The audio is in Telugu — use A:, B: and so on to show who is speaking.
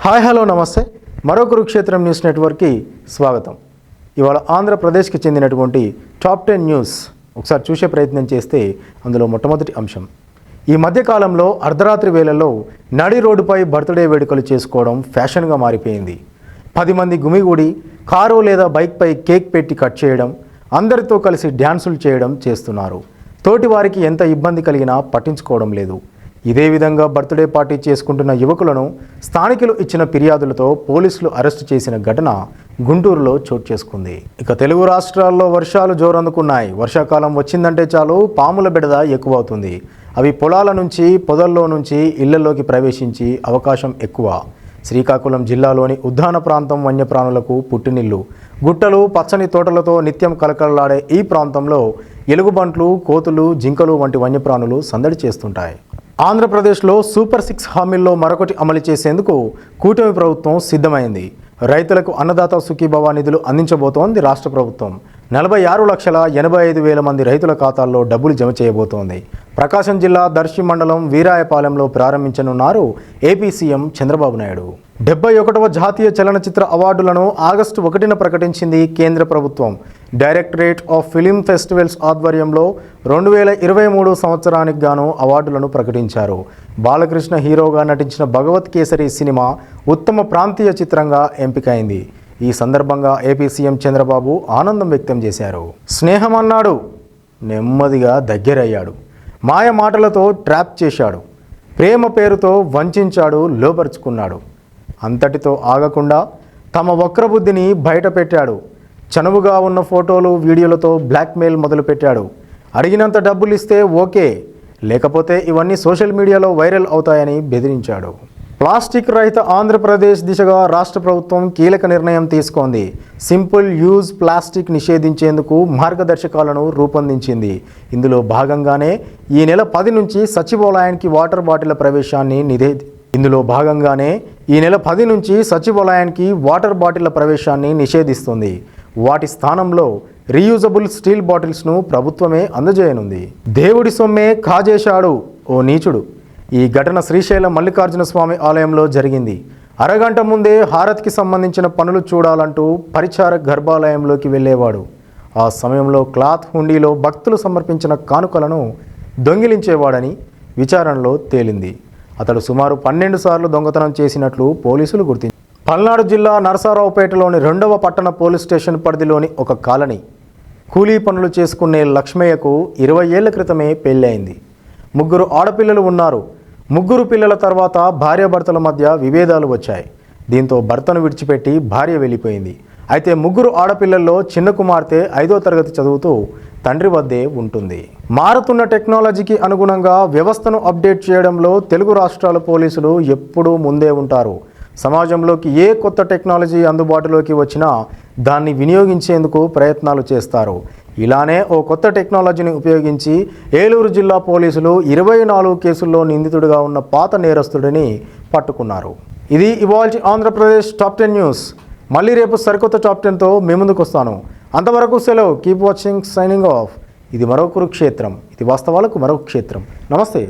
A: హాయ్ హలో నమస్తే మరో కురుక్షేత్రం న్యూస్ నెట్వర్క్కి స్వాగతం. ఇవాళ ఆంధ్రప్రదేశ్కి చెందినటువంటి టాప్ 10 న్యూస్ ఒకసారి చూసే ప్రయత్నం చేస్తే అందులో మొట్టమొదటి అంశం, ఈ మధ్యకాలంలో అర్ధరాత్రి వేళల్లో నడి రోడ్డుపై బర్త్డే వేడుకలు చేసుకోవడం ఫ్యాషన్గా మారిపోయింది. 10 మంది గుమిగూడి కారు లేదా బైక్పై కేక్ పెట్టి కట్ చేయడం, అందరితో కలిసి డ్యాన్సులు చేయడం చేస్తున్నారు. తోటి వారికి ఎంత ఇబ్బంది కలిగినా పట్టించుకోవడం లేదు. ఇదే విధంగా బర్త్డే పార్టీ చేసుకుంటున్న యువకులను స్థానికులు ఇచ్చిన ఫిర్యాదులతో పోలీసులు అరెస్టు చేసిన ఘటన గుంటూరులో చోటు చేసుకుంది. ఇక తెలుగు రాష్ట్రాల్లో వర్షాలు జోరందుకున్నాయి. వర్షాకాలం వచ్చిందంటే చాలు పాముల బెడద ఎక్కువ అవుతుంది. అవి పొలాల నుంచి పొదల్లో నుంచి ఇళ్లలోకి ప్రవేశించి అవకాశం ఎక్కువ. శ్రీకాకుళం జిల్లాలోని ఉద్యాన ప్రాంతం వన్యప్రాణులకు పుట్టినిల్లు. గుట్టలు పచ్చని తోటలతో నిత్యం కలకలలాడే ఈ ప్రాంతంలో ఎలుగుబంట్లు, కోతులు, జింకలు వంటి వన్యప్రాణులు సందడి చేస్తుంటాయి. ఆంధ్రప్రదేశ్లో సూపర్ 6 హామీల్లో మరొకటి అమలు చేసేందుకు కూటమి ప్రభుత్వం సిద్ధమైంది. రైతులకు అన్నదాత సుఖీభవ నిధులు అందించబోతోంది రాష్ట్ర ప్రభుత్వం. 46,85,000 మంది రైతుల ఖాతాల్లో డబ్బులు జమ చేయబోతోంది. ప్రకాశం జిల్లా దర్శి మండలం వీరాయపాలెంలో ప్రారంభించనున్నారు ఏపీ సీఎం చంద్రబాబు నాయుడు. 71వ జాతీయ చలనచిత్ర అవార్డులను ఆగస్టు 1న ప్రకటించింది కేంద్ర ప్రభుత్వం. డైరెక్టరేట్ ఆఫ్ ఫిలిం ఫెస్టివల్స్ ఆధ్వర్యంలో 2023 సంవత్సరానికి గాను అవార్డులను ప్రకటించారు. బాలకృష్ణ హీరోగా నటించిన భగవత్ కేసరి సినిమా ఉత్తమ ప్రాంతీయ చిత్రంగా ఎంపికైంది. ఈ సందర్భంగా ఏపీ సీఎం చంద్రబాబు ఆనందం వ్యక్తం చేశారు. స్నేహం అన్నాడు, నెమ్మదిగా దగ్గరయ్యాడు. మాయ మాటలతో ట్రాప్ చేశాడు. ప్రేమ పేరుతో వంచాడు, లోపరుచుకున్నాడు. అంతటితో ఆగకుండా తమ వక్రబుద్ధిని బయటపెట్టాడు. చనువుగా ఉన్న ఫోటోలు, వీడియోలతో బ్లాక్మెయిల్ మొదలుపెట్టాడు. అడిగినంత డబ్బులు ఇస్తే ఓకే, లేకపోతే ఇవన్నీ సోషల్ మీడియాలో వైరల్ అవుతాయని బెదిరించాడు. ప్లాస్టిక్ రహిత ఆంధ్రప్రదేశ్ దిశగా రాష్ట్ర ప్రభుత్వం కీలక నిర్ణయం తీసుకుంది. సింపుల్ యూజ్ ప్లాస్టిక్ నిషేధించేందుకు మార్గదర్శకాలను రూపొందించింది. ఇందులో భాగంగానే ఈ నెల 10 నుంచి సచివాలయానికి వాటర్ బాటిళ్ల ప్రవేశాన్ని నిషేధిస్తుంది. వాటి స్థానంలో రీయూజబుల్ స్టీల్ బాటిల్స్ను ప్రభుత్వమే అందజేయనుంది. దేవుడి సొమ్మే కాజేశాడు ఓ నీచుడు. ఈ ఘటన శ్రీశైలం మల్లికార్జున స్వామి ఆలయంలో జరిగింది. అరగంట ముందే హారతికి సంబంధించిన పనులు చూడాలంటూ పరిచార గర్భాలయంలోకి వెళ్ళేవాడు. ఆ సమయంలో క్లాత్ హుండీలో భక్తులు సమర్పించిన కానుకలను దొంగిలించేవాడని విచారణలో తేలింది. అతడు సుమారు 12 సార్లు దొంగతనం చేసినట్లు పోలీసులు గుర్తించారు. పల్నాడు జిల్లా నరసరావుపేటలోని 2వ పట్టణ పోలీస్ స్టేషన్ పరిధిలోని ఒక కాలనీ. కూలీ పనులు చేసుకునే లక్ష్మయ్యకు 20 ఏళ్ల క్రితమే పెళ్ళయింది. 3 ఆడపిల్లలు ఉన్నారు. 3 పిల్లల తర్వాత భార్యాభర్తల మధ్య విభేదాలు వచ్చాయి. దీంతో భర్తను విడిచిపెట్టి భార్య వెళ్ళిపోయింది. అయితే 3 ఆడపిల్లల్లో చిన్న కుమార్తె 5వ తరగతి చదువుతూ తండ్రి వద్దే ఉంటుంది. మారుతున్న టెక్నాలజీకి అనుగుణంగా వ్యవస్థను అప్డేట్ చేయడంలో తెలుగు రాష్ట్రాల పోలీసులు ఎప్పుడూ ముందే ఉంటారు. సమాజంలోకి ఏ కొత్త టెక్నాలజీ అందుబాటులోకి వచ్చినా దాన్ని వినియోగించేందుకు ప్రయత్నాలు చేస్తారు. ఇలానే ఓ కొత్త టెక్నాలజీని ఉపయోగించి ఏలూరు జిల్లా పోలీసులు 24 కేసుల్లో నిందితుడిగా ఉన్న పాత నేరస్తుడిని పట్టుకున్నారు. ఇది ఇవాల్టి ఆంధ్రప్రదేశ్ టాప్ 10 న్యూస్. మళ్ళీ రేపు సరికొత్త టాప్ 10తో మీ ముందుకు వస్తాను. అంతవరకు సెలవు. Keep watching, signing off. ఇది మరో కురుక్షేత్రం. ఇది వాస్తవాలకు మరో క్షేత్రం. నమస్తే.